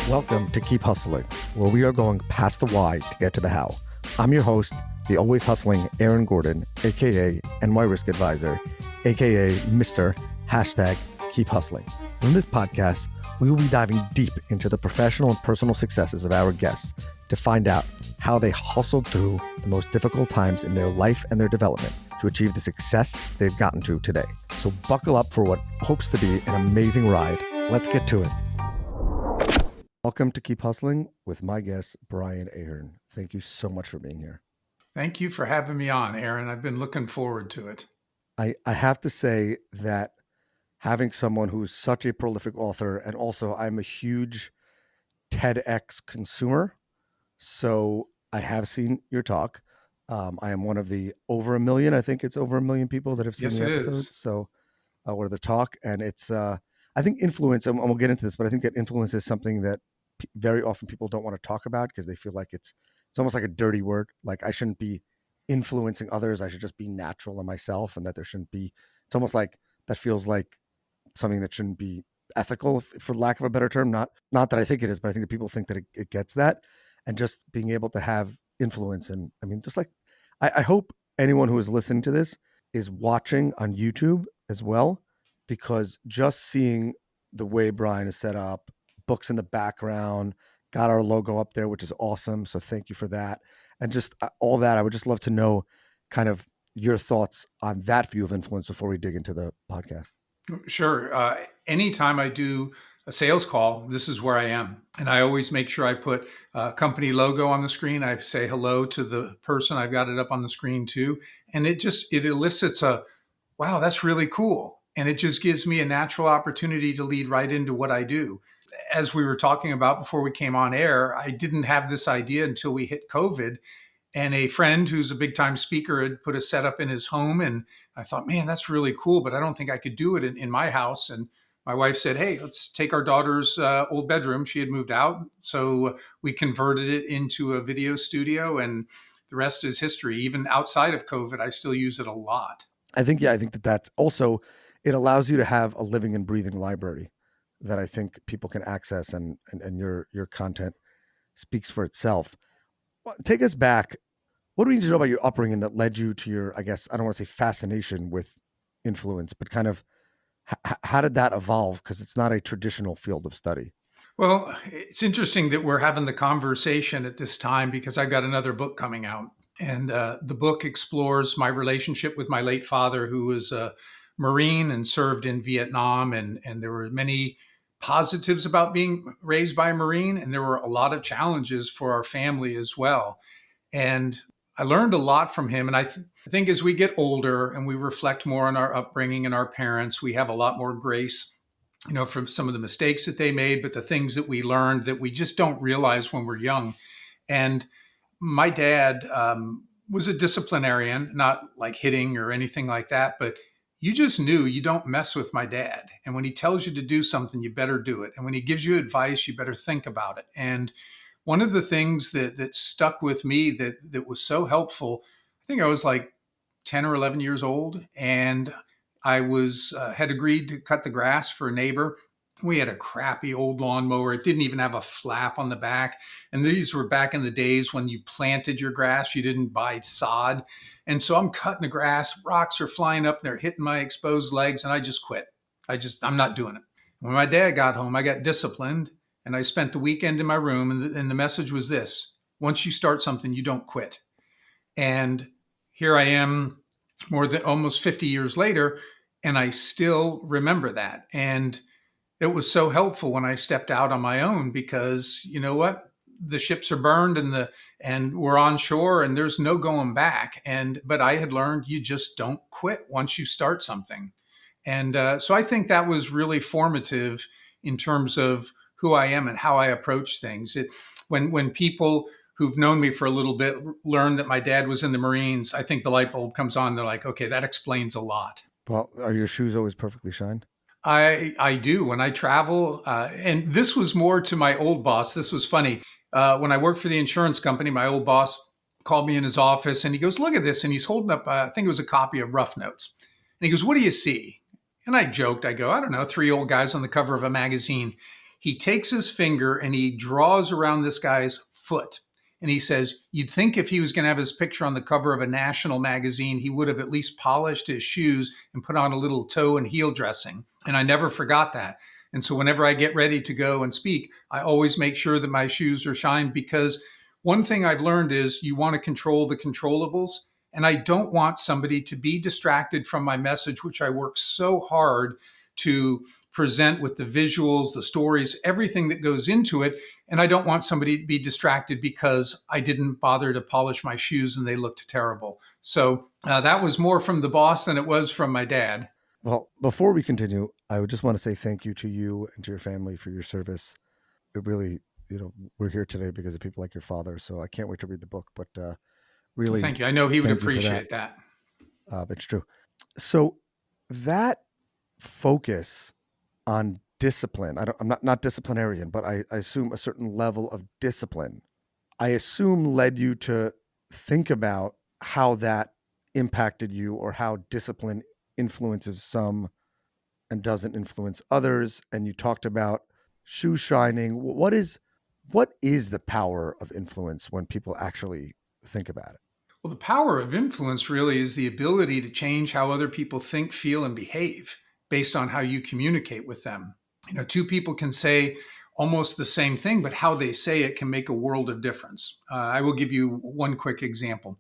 Welcome to Keep Hustling, where we are going past the why to get to the how. I'm your host, the always hustling Aaron Gordon, aka NY Risk Advisor, aka Mr. Keep Hustling. In this podcast, we will be diving deep into the professional and personal successes of our guests to find out how they hustled through the most difficult times in their life and their development to achieve the success they've gotten to today. So buckle up for what hopes to be an amazing ride. Let's get to it. Welcome to Keep Hustling with my guest, Brian Ahearn. Thank you so much for being here. Thank you for having me on, Aaron. I've been looking forward to it. I have to say that having someone who's such a prolific author, and also I'm a huge TEDx consumer, so I have seen your talk. I am one of the over a million, I think it's over a million people that have seen the episodes. So, or the talk, and it's, I think influence, and we'll get into this, but I think that influence is something that very often people don't want to talk about because they feel like it's almost like a dirty word. Like I shouldn't be influencing others. I should just be natural in myself, and that there shouldn't be, it's almost like that feels like something that shouldn't be ethical, for lack of a better term. Not that I think it is, but I think that people think that it gets that. And just being able to have influence. And I mean, just like, I hope anyone who is listening to this is watching on YouTube as well, because just seeing the way Brian is set up, books in the background, got our logo up there, which is awesome. So thank you for that. And just all that, I would just love to know kind of your thoughts on that view of influence before we dig into the podcast. Sure. Anytime I do a sales call, this is where I am. And I always make sure I put a company logo on the screen. I say hello to the person. I've got it up on the screen too. And it elicits a, wow, that's really cool. And it just gives me a natural opportunity to lead right into what I do. As we were talking about before we came on air, I didn't have this idea until we hit COVID. And a friend who's a big time speaker had put a setup in his home. And I thought, man, that's really cool, but I don't think I could do it in my house. And my wife said, hey, let's take our daughter's old bedroom. She had moved out. So we converted it into a video studio, and the rest is history. Even outside of COVID, I still use it a lot. I think that that's also, it allows you to have a living and breathing library that I think people can access, and your content speaks for itself. Take us back. What do we need to know about your upbringing that led you to your, I guess, I don't want to say fascination with influence, but kind of how did that evolve? Because it's not a traditional field of study. Well, it's interesting that we're having the conversation at this time because I've got another book coming out. And the book explores my relationship with my late father, who was a Marine and served in Vietnam. And there were many positives about being raised by a Marine, and there were a lot of challenges for our family as well. And I learned a lot from him. And I think as we get older and we reflect more on our upbringing and our parents, we have a lot more grace, from some of the mistakes that they made, but the things that we learned that we just don't realize when we're young. And my dad was a disciplinarian, not like hitting or anything like that, but you just knew you don't mess with my dad. And when he tells you to do something, you better do it. And when he gives you advice, you better think about it. And one of the things that stuck with me that was so helpful, I think I was like 10 or 11 years old, and I had agreed to cut the grass for a neighbor. We had a crappy old lawnmower. It didn't even have a flap on the back. And these were back in the days when you planted your grass, you didn't buy sod. And so I'm cutting the grass, rocks are flying up, they're hitting my exposed legs, and I just quit. I'm not doing it. When my dad got home, I got disciplined, and I spent the weekend in my room. And the message was this: once you start something, you don't quit. And here I am more than almost 50 years later, and I still remember that. And it was so helpful when I stepped out on my own, because you know what? The ships are burned and we're on shore and there's no going back. But I had learned you just don't quit once you start something. And so I think that was really formative in terms of who I am and how I approach things. When people who've known me for a little bit learn that my dad was in the Marines, I think the light bulb comes on. They're like, okay, that explains a lot. Well, are your shoes always perfectly shined? I do when I travel. And this was more to my old boss. This was funny. When I worked for the insurance company, my old boss called me in his office and he goes, look at this. And he's holding up, I think it was a copy of Rough Notes. And he goes, what do you see? And I joked, I go, I don't know, 3 old guys on the cover of a magazine. He takes his finger and he draws around this guy's foot. And he says, you'd think if he was going to have his picture on the cover of a national magazine, he would have at least polished his shoes and put on a little toe and heel dressing. And I never forgot that. And so whenever I get ready to go and speak, I always make sure that my shoes are shined, because one thing I've learned is you want to control the controllables. And I don't want somebody to be distracted from my message, which I work so hard to present with the visuals, the stories, everything that goes into it. And I don't want somebody to be distracted because I didn't bother to polish my shoes and they looked terrible. So that was more from the boss than it was from my dad. Well, before we continue, I would just want to say thank you to you and to your family for your service. It really, we're here today because of people like your father. So I can't wait to read the book, but really, well, thank you. I know he would appreciate that. It's true. So that focus on discipline, I'm not disciplinarian, but I assume a certain level of discipline, I assume led you to think about how that impacted you, or how discipline influences some and doesn't influence others. And you talked about shoe shining. What is the power of influence when people actually think about it? Well, the power of influence really is the ability to change how other people think, feel, and behave based on how you communicate with them. Two people can say almost the same thing, but how they say it can make a world of difference. I will give you one quick example.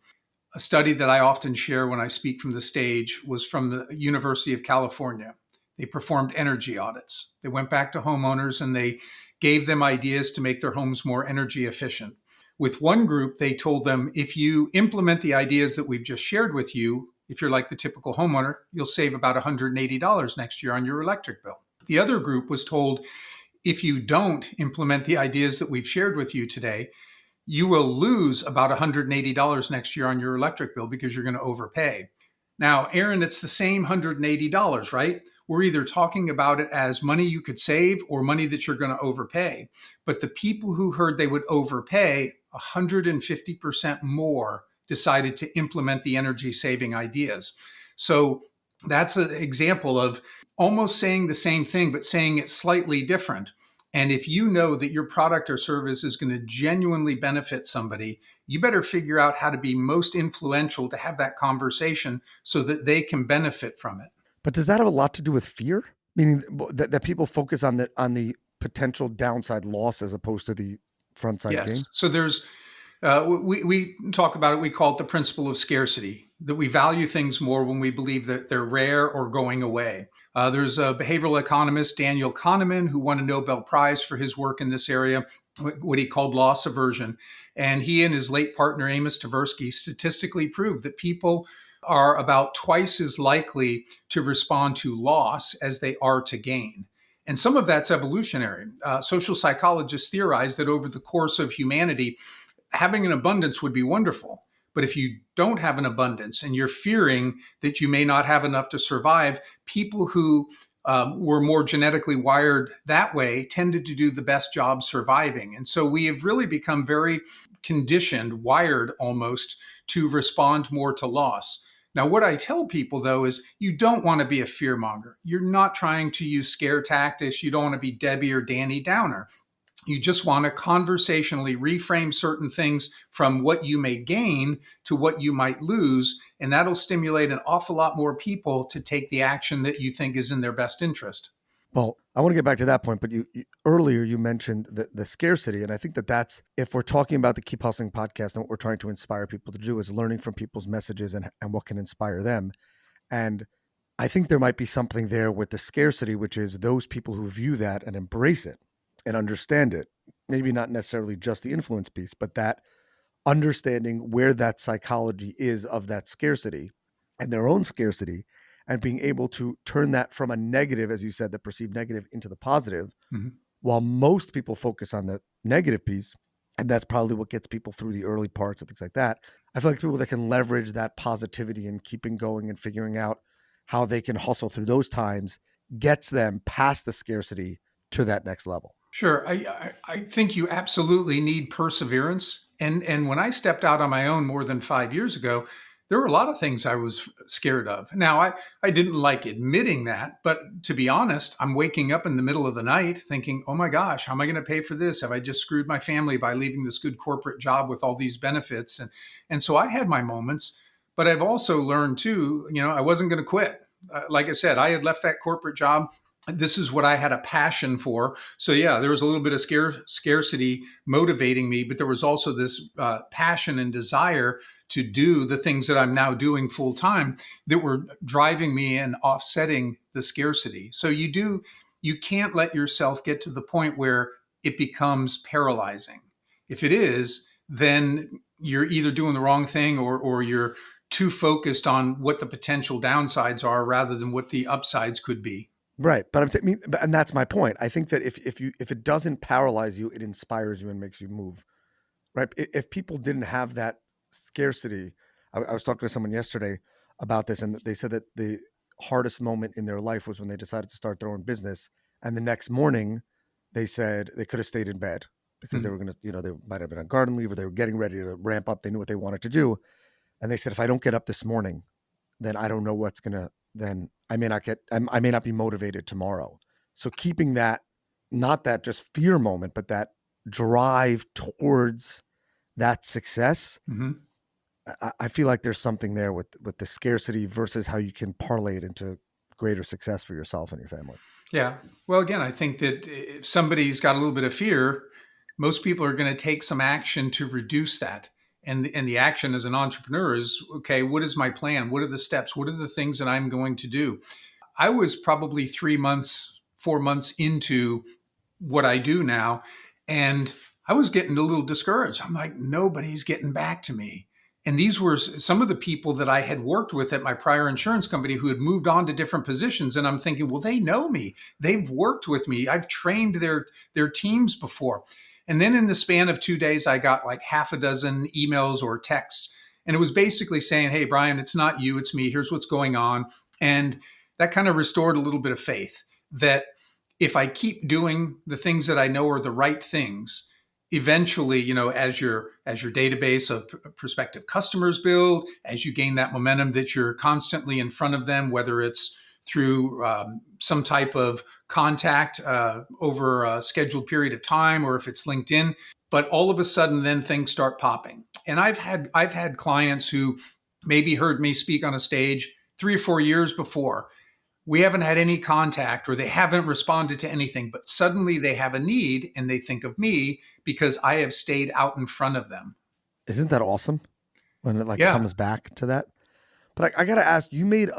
A study that I often share when I speak from the stage was from the University of California. They performed energy audits. They went back to homeowners and they gave them ideas to make their homes more energy efficient. With one group, they told them, if you implement the ideas that we've just shared with you, if you're like the typical homeowner, you'll save about $180 next year on your electric bill. The other group was told, if you don't implement the ideas that we've shared with you today, you will lose about $180 next year on your electric bill because you're going to overpay. Now, Aaron, it's the same $180, right? We're either talking about it as money you could save or money that you're going to overpay. But the people who heard they would overpay 150% more decided to implement the energy saving ideas. So that's an example of almost saying the same thing, but saying it slightly different. And if you know that your product or service is going to genuinely benefit somebody, you better figure out how to be most influential to have that conversation so that they can benefit from it. But does that have a lot to do with fear? Meaning that people focus on the potential downside loss as opposed to the front side gain? So there's, we talk about it, we call it the principle of scarcity, that we value things more when we believe that they're rare or going away. There's a behavioral economist, Daniel Kahneman, who won a Nobel Prize for his work in this area, what he called loss aversion. And he and his late partner, Amos Tversky, statistically proved that people are about twice as likely to respond to loss as they are to gain. And some of that's evolutionary. Social psychologists theorize that over the course of humanity, having an abundance would be wonderful. But if you don't have an abundance and you're fearing that you may not have enough to survive, people who were more genetically wired that way tended to do the best job surviving. And so we have really become very conditioned, wired almost, to respond more to loss. Now, what I tell people, though, is you don't want to be a fearmonger. You're not trying to use scare tactics. You don't want to be Debbie or Danny Downer. You just want to conversationally reframe certain things from what you may gain to what you might lose. And that'll stimulate an awful lot more people to take the action that you think is in their best interest. Well, I want to get back to that point, but earlier you mentioned the scarcity. And I think that's, if we're talking about the Keep Hustling podcast, and what we're trying to inspire people to do is learning from people's messages and what can inspire them. And I think there might be something there with the scarcity, which is those people who view that and embrace it and understand it. Maybe not necessarily just the influence piece, but that understanding where that psychology is of that scarcity and their own scarcity, and being able to turn that from a negative, as you said, the perceived negative, into the positive, while most people focus on the negative piece. And that's probably what gets people through the early parts and things like that. I feel like people that can leverage that positivity and keeping going and figuring out how they can hustle through those times gets them past the scarcity to that next level. Sure. I think you absolutely need perseverance. And when I stepped out on my own more than 5 years ago, there were a lot of things I was scared of. Now, I didn't like admitting that, but to be honest, I'm waking up in the middle of the night thinking, oh my gosh, how am I going to pay for this? Have I just screwed my family by leaving this good corporate job with all these benefits? And so I had my moments, but I've also learned too, I wasn't going to quit. Like I said, I had left that corporate job. This is what I had a passion for. So yeah, there was a little bit of scarcity motivating me, but there was also this passion and desire to do the things that I'm now doing full time that were driving me and offsetting the scarcity. So you can't let yourself get to the point where it becomes paralyzing. If it is, then you're either doing the wrong thing or you're too focused on what the potential downsides are rather than what the upsides could be. Right. But and that's my point. I think that if it doesn't paralyze you, it inspires you and makes you move. Right. If people didn't have that scarcity, I was talking to someone yesterday about this, and they said that the hardest moment in their life was when they decided to start their own business. And the next morning they said they could have stayed in bed because they were going to, they might have been on garden leave or they were getting ready to ramp up. They knew what they wanted to do. And they said, if I don't get up this morning, then I don't know then I may not be motivated tomorrow. So keeping that, not that just fear moment, but that drive towards that success. Mm-hmm. I feel like there's something there with the scarcity versus how you can parlay it into greater success for yourself and your family. Yeah. Well, again, I think that if somebody's got a little bit of fear, most people are going to take some action to reduce that. And the action as an entrepreneur is, okay, what is my plan? What are the steps? What are the things that I'm going to do? I was probably 3 months, 4 months into what I do now. And I was getting a little discouraged. I'm like, nobody's getting back to me. And these were some of the people that I had worked with at my prior insurance company who had moved on to different positions. And I'm thinking, well, they know me. They've worked with me. I've trained their teams before. And then in the span of 2 days, I got like half a dozen emails or texts. And it was basically saying, hey, Brian, it's not you, it's me. Here's what's going on. And that kind of restored a little bit of faith that if I keep doing the things that I know are the right things, eventually, as your database of prospective customers build, as you gain that momentum that you're constantly in front of them, whether it's through some type of contact over a scheduled period of time, or if it's LinkedIn, but all of a sudden then things start popping. And I've had clients who maybe heard me speak on a stage 3 or 4 years before. We haven't had any contact or they haven't responded to anything, but suddenly they have a need and they think of me because I have stayed out in front of them. Isn't that awesome when it Yeah. comes back to that? But I got to ask, you made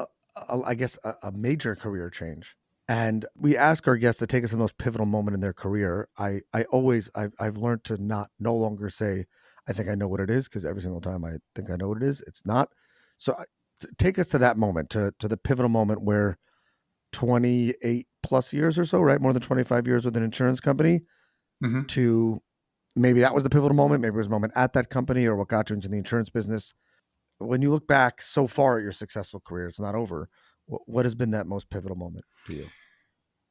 a major career change, and we ask our guests to take us to the most pivotal moment in their career. I've learned to no longer say, I think I know what it is, because every single time I think I know what it is, it's not. So take us to that moment, to the pivotal moment where 28 plus years or so, right? More than 25 years with an insurance company, Mm-hmm. to maybe that was the pivotal moment. Maybe it was a moment at that company or what got you into the insurance business. When you look back so far at your successful career, it's not over. What has been that most pivotal moment for you?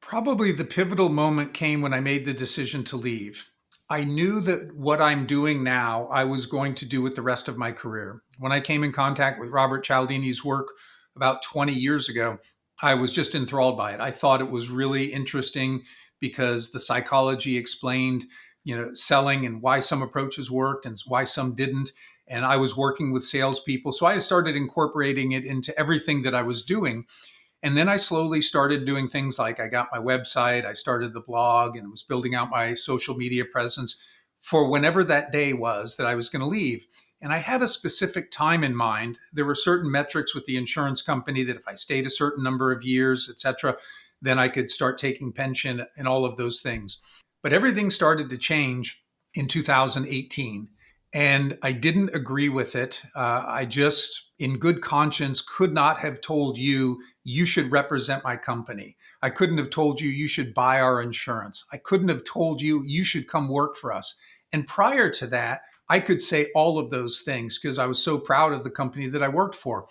Probably the pivotal moment came when I made the decision to leave. I knew that what I'm doing now, I was going to do with the rest of my career. When I came in contact with Robert Cialdini's work about 20 years ago, I was just enthralled by it. I thought it was really interesting because the psychology explained, selling and why some approaches worked and why some didn't. And I was working with salespeople. So I started incorporating it into everything that I was doing. And then I slowly started doing things like I got my website, I started the blog, and was building out my social media presence for whenever that day was that I was going to leave. And I had a specific time in mind. There were certain metrics with the insurance company that if I stayed a certain number of years, et cetera, then I could start taking pension and all of those things. But everything started to change in 2018. And I didn't agree with it. I just, in good conscience, could not have told you, you should represent my company. I couldn't have told you, you should buy our insurance. I couldn't have told you, you should come work for us. And prior to that, I could say all of those things because I was so proud of the company that I worked for.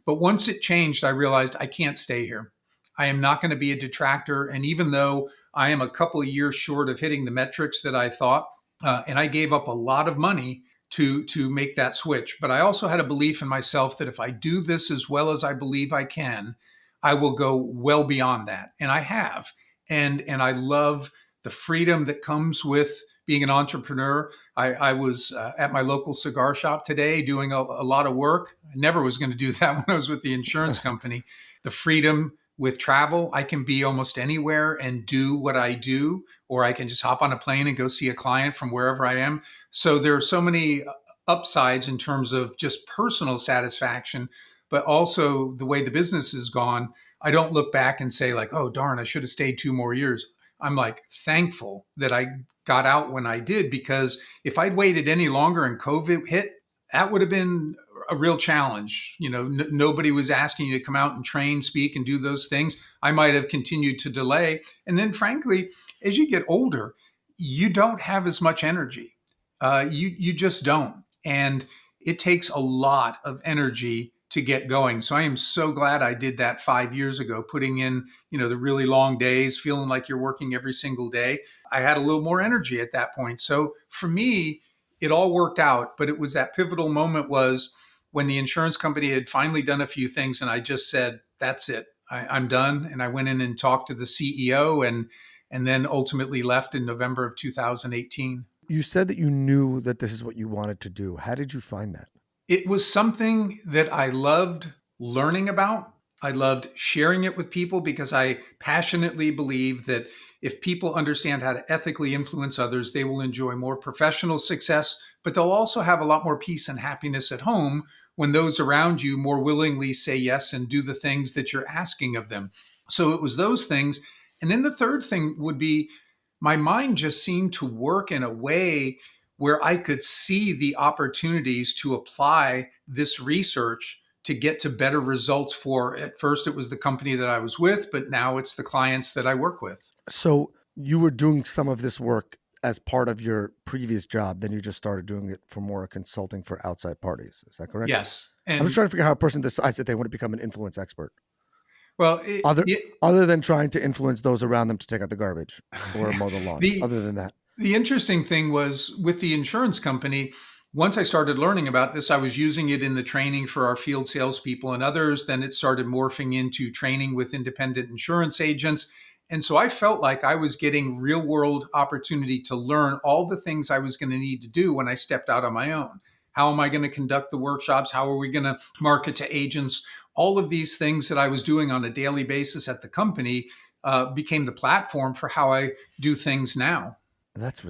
But once it changed, I realized I can't stay here. I am not going to be a detractor. And even though I am a couple of years short of hitting the metrics that I thought, and I gave up a lot of money to make that switch. But I also had a belief in myself that if I do this as well as I believe I can, I will go well beyond that. And I have. And I love the freedom that comes with being an entrepreneur. I was at my local cigar shop today doing a lot of work. I never was going to do that when I was with the insurance company. The freedom with travel, I can be almost anywhere and do what I do, or I can just hop on a plane and go see a client from wherever I am. So there are so many upsides in terms of just personal satisfaction, but also the way the business has gone. I don't look back and say like, oh, darn, I should have stayed 2 more years. I'm like thankful that I got out when I did, because if I'd waited any longer and COVID hit, that would have been a real challenge. Nobody was asking you to come out and train, speak, and do those things. I might have continued to delay. And then, frankly, as you get older, you don't have as much energy. You just don't. And it takes a lot of energy to get going. So I am so glad I did that 5 years ago, putting in, the really long days, feeling like you're working every single day. I had a little more energy at that point. So for me, it all worked out, but it was that pivotal moment was when the insurance company had finally done a few things and I just said, that's it. I'm done. And I went in and talked to the CEO and then ultimately left in November of 2018. You said that you knew that this is what you wanted to do. How did you find that? It was something that I loved learning about. I loved sharing it with people because I passionately believe that if people understand how to ethically influence others, they will enjoy more professional success, but they'll also have a lot more peace and happiness at home when those around you more willingly say yes and do the things that you're asking of them. So it was those things. And then the third thing would be my mind just seemed to work in a way where I could see the opportunities to apply this research to get to better results for, at first it was the company that I was with, but now it's the clients that I work with. So you were doing some of this work as part of your previous job, then you just started doing it for more consulting for outside parties. Is that correct? Yes. I'm And just trying to figure out how a person decides that they want to become an influence expert, well, other than trying to influence those around them to take out the garbage or mow the lawn. Other than that. The interesting thing was with the insurance company, once I started learning about this, I was using it in the training for our field salespeople and others. Then it started morphing into training with independent insurance agents. And so I felt like I was getting real world opportunity to learn all the things I was going to need to do when I stepped out on my own. How am I going to conduct the workshops? How are we going to market to agents? All of these things that I was doing on a daily basis at the company became the platform for how I do things now. That's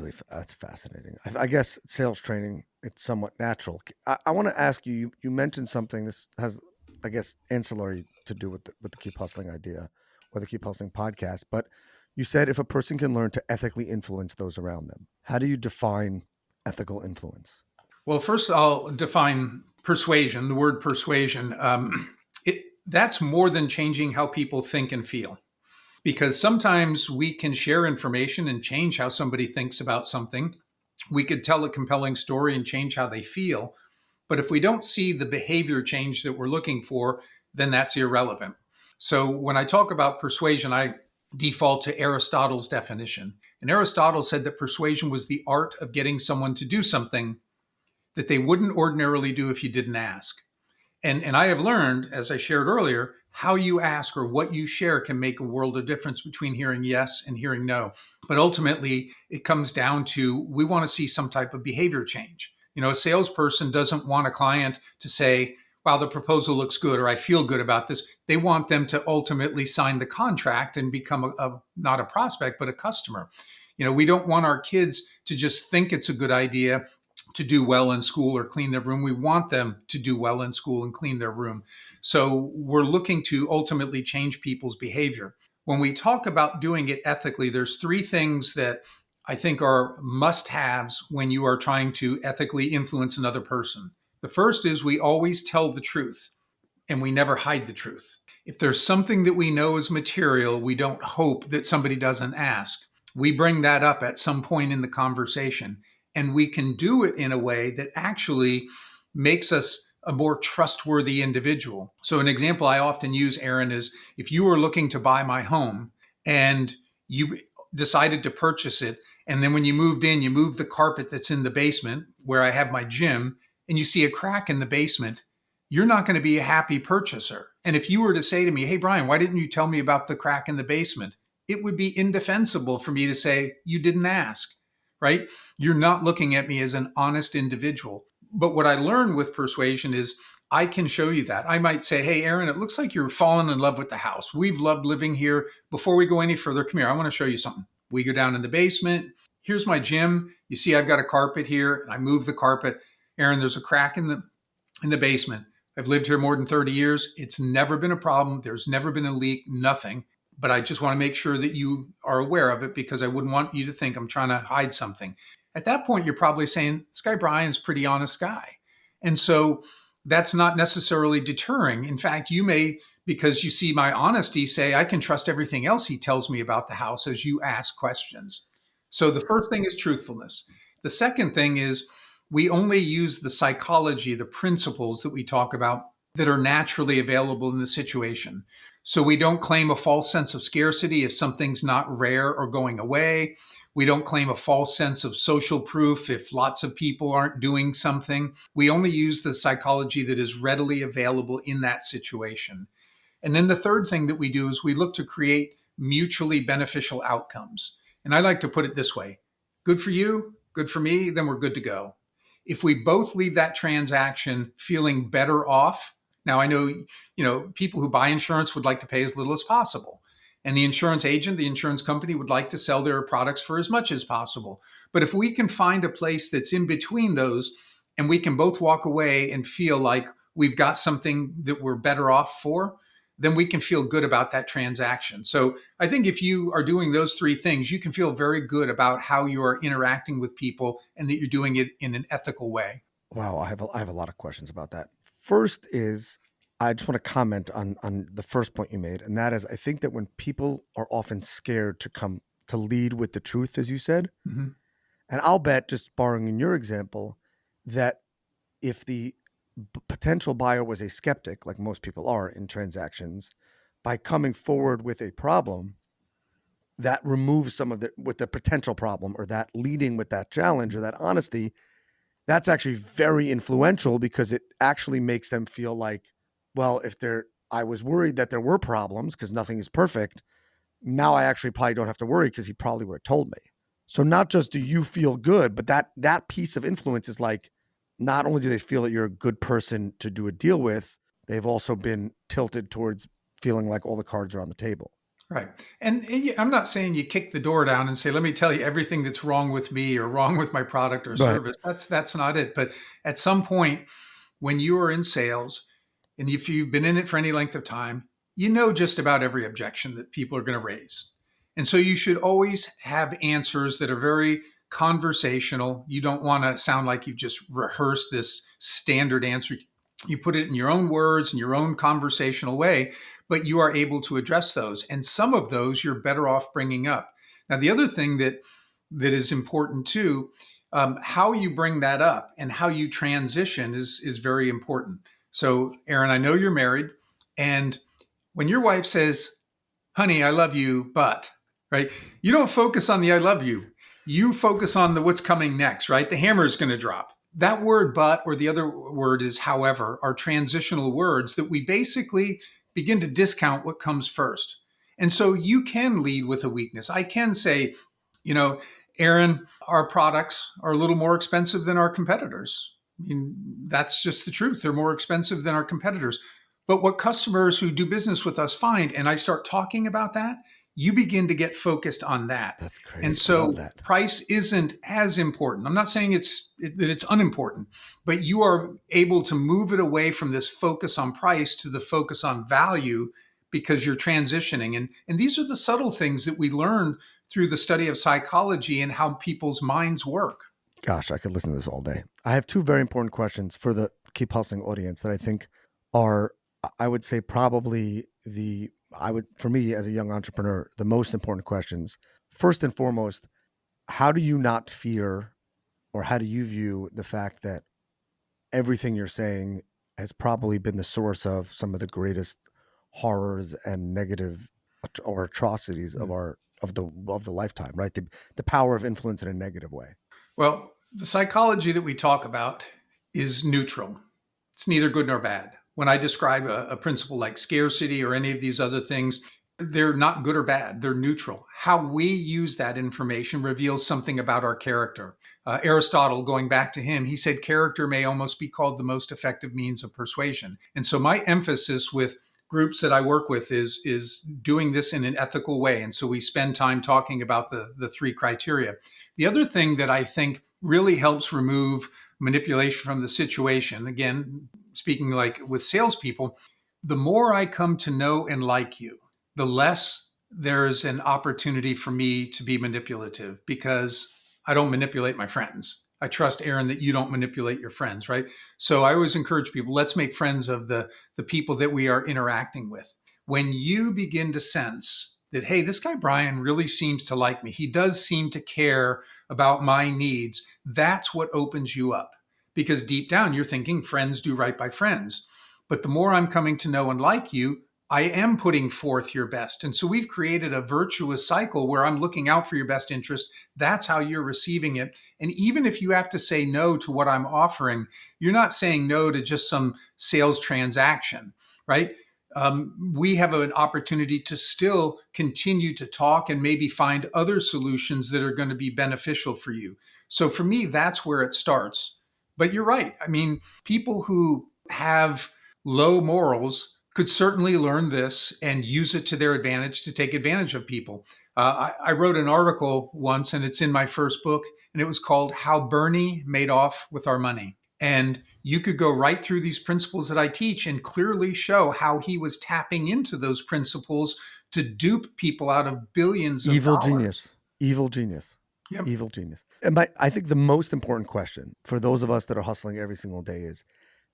fascinating. I guess sales training, it's somewhat natural. I want to ask you, you mentioned something, this has, I guess, ancillary to do with the Keep Hustling idea or the Keep Hustling podcast, but you said if a person can learn to ethically influence those around them, how do you define ethical influence? Well, first I'll define persuasion, the word persuasion. That's more than changing how people think and feel. Because sometimes we can share information and change how somebody thinks about something. We could tell a compelling story and change how they feel. But if we don't see the behavior change that we're looking for, then that's irrelevant. So when I talk about persuasion, I default to Aristotle's definition. And Aristotle said that persuasion was the art of getting someone to do something that they wouldn't ordinarily do if you didn't ask. And I have learned, as I shared earlier, how you ask or what you share can make a world of difference between hearing yes and hearing no. But ultimately, it comes down to we want to see some type of behavior change. A salesperson doesn't want a client to say, wow, the proposal looks good, or I feel good about this. They want them to ultimately sign the contract and become not a prospect, but a customer. We don't want our kids to just think it's a good idea to do well in school or clean their room. We want them to do well in school and clean their room. So we're looking to ultimately change people's behavior. When we talk about doing it ethically, there's three things that I think are must-haves when you are trying to ethically influence another person. The first is we always tell the truth and we never hide the truth. If there's something that we know is material, we don't hope that somebody doesn't ask. We bring that up at some point in the conversation. And we can do it in a way that actually makes us a more trustworthy individual. So an example I often use, Aaron, is if you were looking to buy my home and you decided to purchase it, and then when you moved in, you moved the carpet that's in the basement where I have my gym, and you see a crack in the basement, you're not going to be a happy purchaser. And if you were to say to me, hey, Brian, why didn't you tell me about the crack in the basement? It would be indefensible for me to say, you didn't ask, right? You're not looking at me as an honest individual. But what I learned with persuasion is I can show you that. I might say, hey, Aaron, it looks like you're falling in love with the house. We've loved living here. Before we go any further, come here. I want to show you something. We go down in the basement. Here's my gym. You see, I've got a carpet here. I move the carpet. Aaron, there's a crack in the basement. I've lived here more than 30 years. It's never been a problem. There's never been a leak, nothing. But I just want to make sure that you are aware of it because I wouldn't want you to think I'm trying to hide something. At that point, you're probably saying, this guy Brian's a pretty honest guy. And so that's not necessarily deterring. In fact, you may, because you see my honesty, say, I can trust everything else he tells me about the house as you ask questions. So the first thing is truthfulness. The second thing is we only use the psychology, the principles that we talk about that are naturally available in the situation. So we don't claim a false sense of scarcity if something's not rare or going away. We don't claim a false sense of social proof if lots of people aren't doing something. We only use the psychology that is readily available in that situation. And then the third thing that we do is we look to create mutually beneficial outcomes. And I like to put it this way: good for you, good for me, then we're good to go. If we both leave that transaction feeling better off, now I know, people who buy insurance would like to pay as little as possible. And the insurance agent, the insurance company would like to sell their products for as much as possible. But if we can find a place that's in between those and we can both walk away and feel like we've got something that we're better off for, then we can feel good about that transaction. So I think if you are doing those three things, you can feel very good about how you are interacting with people and that you're doing it in an ethical way. Wow, I have a lot of questions about that. First is I just want to comment on the first point you made, and that is I think that when people are often scared to come to lead with the truth, as you said, Mm-hmm. and I'll bet, just borrowing in your example, that if the potential buyer was a skeptic, like most people are in transactions, by coming forward with a problem, that removes some of the potential problem, or that leading with that challenge or that honesty, that's actually very influential because it actually makes them feel like, well, I was worried that there were problems because nothing is perfect. Now I actually probably don't have to worry because he probably would have told me. So not just do you feel good, but that piece of influence is like, not only do they feel that you're a good person to do a deal with, they've also been tilted towards feeling like all the cards are on the table. Right. And I'm not saying you kick the door down and say, let me tell you everything that's wrong with me or wrong with my product or Right. service. That's not it. But at some point, when you are in sales, and if you've been in it for any length of time, you know just about every objection that people are going to raise. And so you should always have answers that are very conversational. You don't want to sound like you've just rehearsed this standard answer. You put it in your own words, in your own conversational way, but you are able to address those. And some of those you're better off bringing up. Now, the other thing that is important too, how you bring that up and how you transition is very important. So, Aaron, I know you're married, and when your wife says, honey, I love you, but, right, you don't focus on the I love you. You focus on the what's coming next, right? The hammer is going to drop. That word, but, or the other word is however, are transitional words that we basically begin to discount what comes first. And so you can lead with a weakness. I can say, Aaron, our products are a little more expensive than our competitors. I mean, that's just the truth. They're more expensive than our competitors. But what customers who do business with us find, and I start talking about that, you begin to get focused on that. That's crazy. And I so love that. price isn't as important. I'm not saying that it's unimportant, but you are able to move it away from this focus on price to the focus on value because you're transitioning. And these are the subtle things that we learn through the study of psychology and how people's minds work. Gosh, I could listen to this all day. I have two very important questions for the Keep Hustling audience that I think are, I would say, probably for me as a young entrepreneur, the most important questions. First and foremost, how do you not fear, or how do you view the fact that everything you're saying has probably been the source of some of the greatest horrors and negative or atrocities of our of the lifetime, right? The power of influence in a negative way. Well, the psychology that we talk about is neutral. It's neither good nor bad. When I describe a principle like scarcity or any of these other things, they're not good or bad. They're neutral. How we use that information reveals something about our character. Aristotle, going back to him, he said character may almost be called the most effective means of persuasion. And so my emphasis with groups that I work with is doing this in an ethical way. And so we spend time talking about the three criteria. The other thing that I think really helps remove manipulation from the situation, again, speaking like with salespeople, the more I come to know and like you, the less there's an opportunity for me to be manipulative, because I don't manipulate my friends. I trust, Aaron, that you don't manipulate your friends, right? So I always encourage people, let's make friends of the people that we are interacting with. When you begin to sense that, hey, this guy Brian really seems to like me, he does seem to care about my needs, that's what opens you up. Because deep down, you're thinking friends do right by friends. But the more I'm coming to know and like you, I am putting forth your best. And so we've created a virtuous cycle where I'm looking out for your best interest. That's how you're receiving it. And even if you have to say no to what I'm offering, you're not saying no to just some sales transaction, right? We have an opportunity to still continue to talk and maybe find other solutions that are going to be beneficial for you. So for me, that's where it starts. But you're right. I mean, people who have low morals could certainly learn this and use it to their advantage to take advantage of people. I wrote an article once, and it's in my first book, and it was called How Bernie Made Off with Our Money. And you could go right through these principles that I teach and clearly show how he was tapping into those principles to dupe people out of billions of Evil dollars. genius. Evil genius. Yep. Evil genius. And I think the most important question for those of us that are hustling every single day is,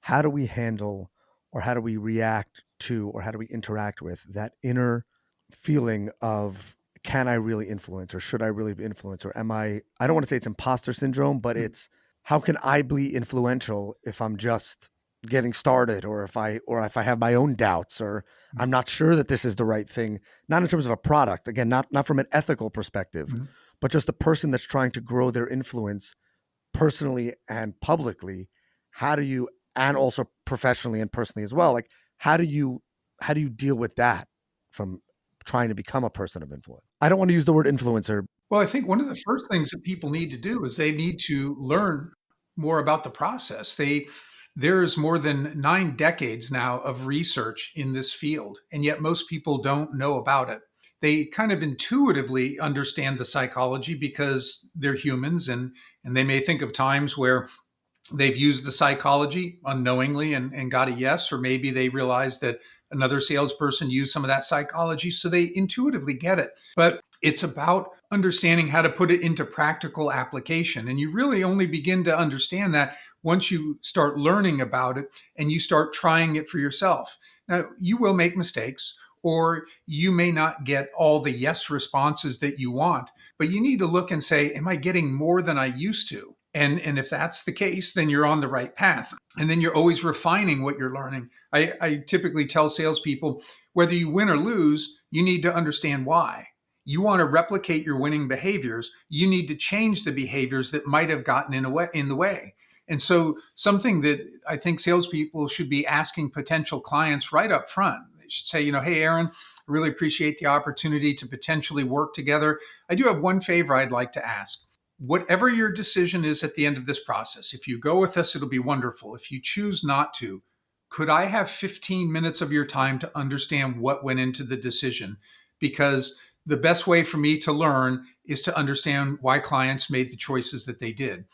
how do we handle, or how do we react to, or how do we interact with that inner feeling of, can I really influence, or should I really be influenced, or I don't want to say it's imposter syndrome, but it's, how can I be influential if I'm just getting started, or if I have my own doubts, or I'm not sure that this is the right thing, not in terms of a product, again, not from an ethical perspective, but just the person that's trying to grow their influence personally and publicly. How do you, and also professionally and personally as well, like, how do you deal with that from trying to become a person of influence? I don't want to use the word influencer. Well, I think one of the first things that people need to do is they need to learn more about the process. There's more than 9 decades now of research in this field, and yet most people don't know about it. They kind of intuitively understand the psychology because they're humans, and they may think of times where they've used the psychology unknowingly and got a yes, or maybe they realize that another salesperson used some of that psychology, so they intuitively get it. But it's about understanding how to put it into practical application. And you really only begin to understand that once you start learning about it and you start trying it for yourself. Now, you will make mistakes, or you may not get all the yes responses that you want, but you need to look and say, am I getting more than I used to? And if that's the case, then you're on the right path. And then you're always refining what you're learning. I typically tell salespeople, whether you win or lose, you need to understand why. You want to replicate your winning behaviors. You need to change the behaviors that might have gotten in the way. And so something that I think salespeople should be asking potential clients right up front. They should say, hey, Aaron, I really appreciate the opportunity to potentially work together. I do have one favor I'd like to ask. Whatever your decision is at the end of this process, if you go with us, it'll be wonderful. If you choose not to, could I have 15 minutes of your time to understand what went into the decision? Because the best way for me to learn is to understand why clients made the choices that they did.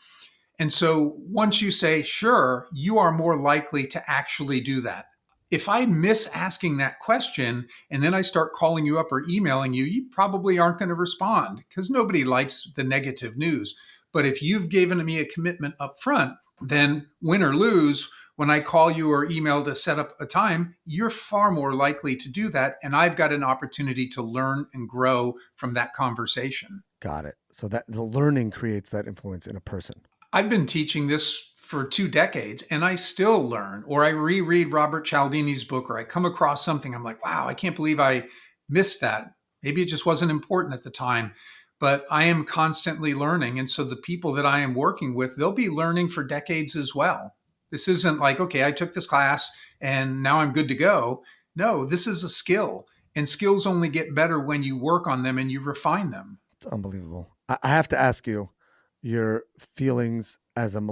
And so once you say, sure, you are more likely to actually do that. If I miss asking that question and then I start calling you up or emailing you, you probably aren't going to respond, because nobody likes the negative news. But if you've given me a commitment up front, then win or lose, when I call you or email to set up a time, you're far more likely to do that. And I've got an opportunity to learn and grow from that conversation. Got it. So that the learning creates that influence in a person. I've been teaching this for 2 decades, and I still learn, or I reread Robert Cialdini's book, or I come across something, I'm like, wow, I can't believe I missed that. Maybe it just wasn't important at the time, but I am constantly learning. And so the people that I am working with, they'll be learning for decades as well. This isn't like, okay, I took this class and now I'm good to go. No, this is a skill, and skills only get better when you work on them and you refine them. It's unbelievable. I have to ask you your feelings as I'm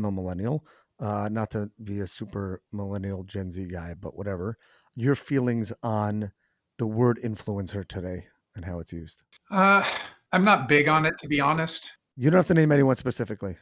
a millennial, not to be a super millennial Gen Z guy, but whatever. Your feelings on the word influencer today and how it's used. Uh, I'm not big on it, to be honest, You don't have to name anyone specifically.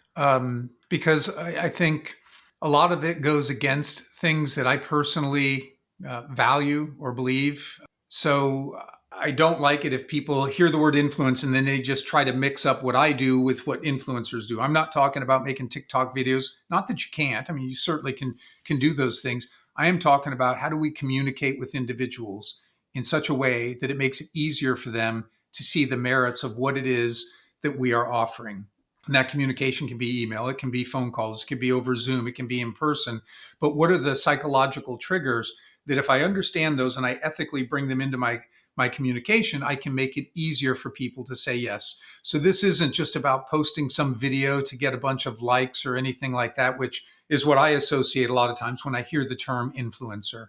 because I think a lot of it goes against things that I personally value or believe. So I don't like it if people hear the word influence and then they just try to mix up what I do with what influencers do. I'm not talking about making TikTok videos. Not that you can't. I mean, you certainly can do those things. I am talking about how do we communicate with individuals in such a way that it makes it easier for them to see the merits of what it is that we are offering. And that communication can be email, it can be phone calls, it can be over Zoom, it can be in person. But what are the psychological triggers that if I understand those and I ethically bring them into my communication, I can make it easier for people to say yes. So this isn't just about posting some video to get a bunch of likes or anything like that, which is what I associate a lot of times when I hear the term influencer.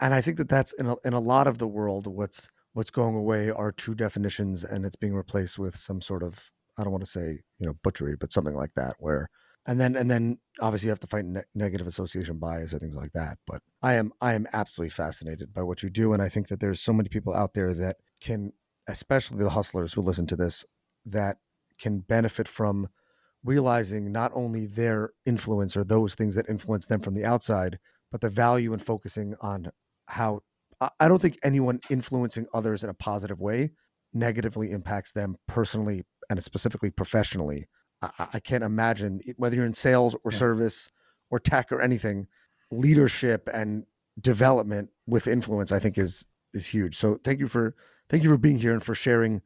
And I think that that's in a lot of the world. What's going away are true definitions, and it's being replaced with some sort of, I don't want to say butchery, but something like that. Where and then obviously you have to fight negative association bias and things like that. But I am absolutely fascinated by what you do, and I think that there's so many people out there that can, especially the hustlers who listen to this, that can benefit from realizing not only their influence or those things that influence them from the outside, but the value in focusing on how I don't think anyone influencing others in a positive way negatively impacts them personally and specifically professionally. I can't imagine whether you're in sales or Yeah. service or tech or anything, leadership and development with influence, I think is huge. So thank you for being here and for sharing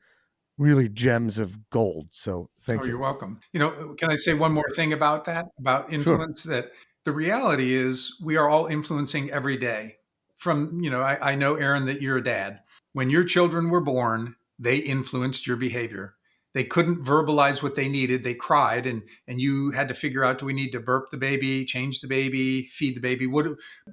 really gems of gold. So Oh, thank you're you. welcome. Can I say one more thing about that, about Sure. influence? That the reality is we are all influencing every day. I know, Aaron, that you're a dad. When your children were born, they influenced your behavior. They couldn't verbalize what they needed. They cried, and you had to figure out, do we need to burp the baby, change the baby, feed the baby?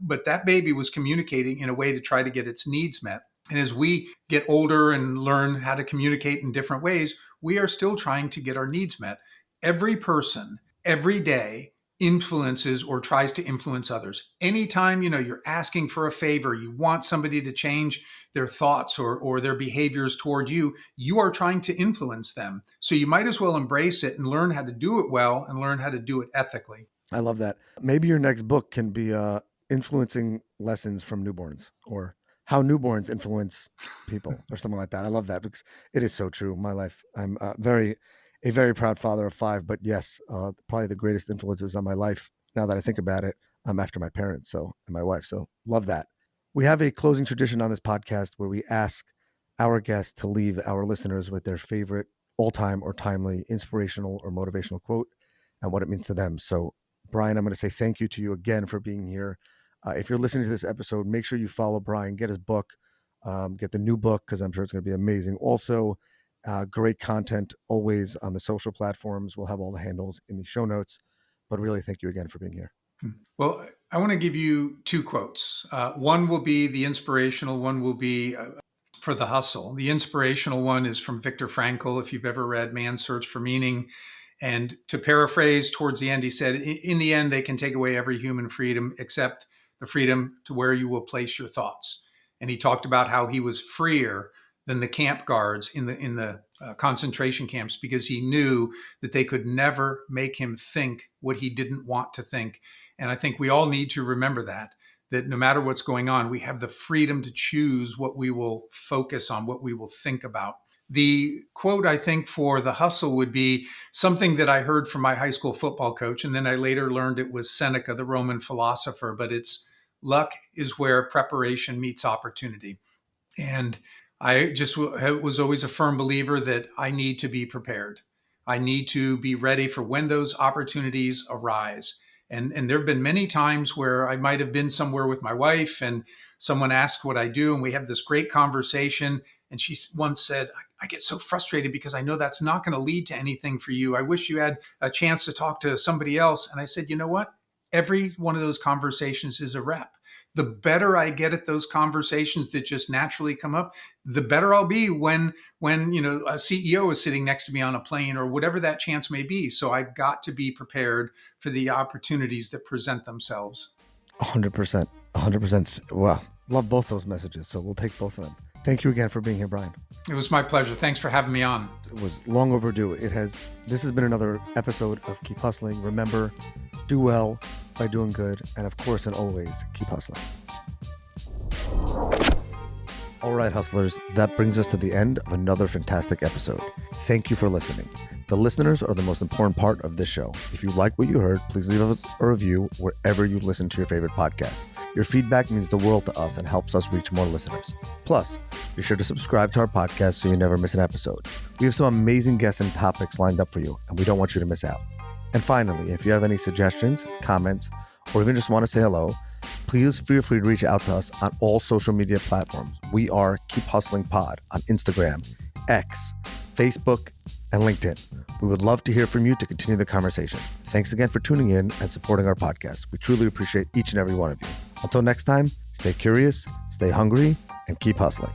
But that baby was communicating in a way to try to get its needs met. And as we get older and learn how to communicate in different ways, we are still trying to get our needs met. Every person, every day, influences or tries to influence others. Anytime, you're asking for a favor, you want somebody to change their thoughts or their behaviors toward you, you are trying to influence them. So you might as well embrace it and learn how to do it well and learn how to do it ethically. I love that. Maybe your next book can be influencing lessons from newborns or how newborns influence people or something like that. I love that because it is so true. My life, I'm a very proud father of five, but yes, probably the greatest influences on my life now that I think about it, I'm after my parents, so and my wife. So love that. We have a closing tradition on this podcast where we ask our guests to leave our listeners with their favorite all-time or timely inspirational or motivational quote and what it means to them. So Brian, I'm going to say thank you to you again for being here. If you're listening to this episode, make sure you follow Brian, get his book, get the new book, because I'm sure it's going to be amazing. Also, great content always on the social platforms. We'll have all the handles in the show notes. But really, thank you again for being here. Well, I want to give you two quotes. One will be the inspirational, one will be for the hustle. The inspirational one is from Viktor Frankl, if you've ever read Man's Search for Meaning. And to paraphrase, towards the end, he said, in the end, they can take away every human freedom except the freedom to where you will place your thoughts. And he talked about how he was freer than the camp guards in the concentration camps because he knew that they could never make him think what he didn't want to think. And I think we all need to remember that no matter what's going on, we have the freedom to choose what we will focus on, what we will think about. The quote, I think, for the hustle would be something that I heard from my high school football coach. And then I later learned it was Seneca, the Roman philosopher, but it's luck is where preparation meets opportunity. And I just was always a firm believer that I need to be prepared. I need to be ready for when those opportunities arise. And there have been many times where I might have been somewhere with my wife and someone asked what I do, and we have this great conversation. And she once said, I get so frustrated because I know that's not going to lead to anything for you. I wish you had a chance to talk to somebody else. And I said, you know what? Every one of those conversations is a rep. The better I get at those conversations that just naturally come up, the better I'll be when a CEO is sitting next to me on a plane or whatever that chance may be. So I've got to be prepared for the opportunities that present themselves. 100%. 100%. Well, love both those messages. So we'll take both of them. Thank you again for being here, Brian. It was my pleasure. Thanks for having me on. It was long overdue. This has been another episode of Keep Hustling. Remember, do well by doing good. And of course, and always, keep hustling. All right, hustlers, that brings us to the end of another fantastic episode. Thank you for listening. The listeners are the most important part of this show. If you like what you heard, please leave us a review wherever you listen to your favorite podcasts. Your feedback means the world to us and helps us reach more listeners. Plus, be sure to subscribe to our podcast so you never miss an episode. We have some amazing guests and topics lined up for you, and we don't want you to miss out. And finally, if you have any suggestions, comments, or even just want to say hello, please feel free to reach out to us on all social media platforms. We are Keep Hustling Pod on Instagram, X, Facebook, and LinkedIn. We would love to hear from you to continue the conversation. Thanks again for tuning in and supporting our podcast. We truly appreciate each and every one of you. Until next time, stay curious, stay hungry, and keep hustling.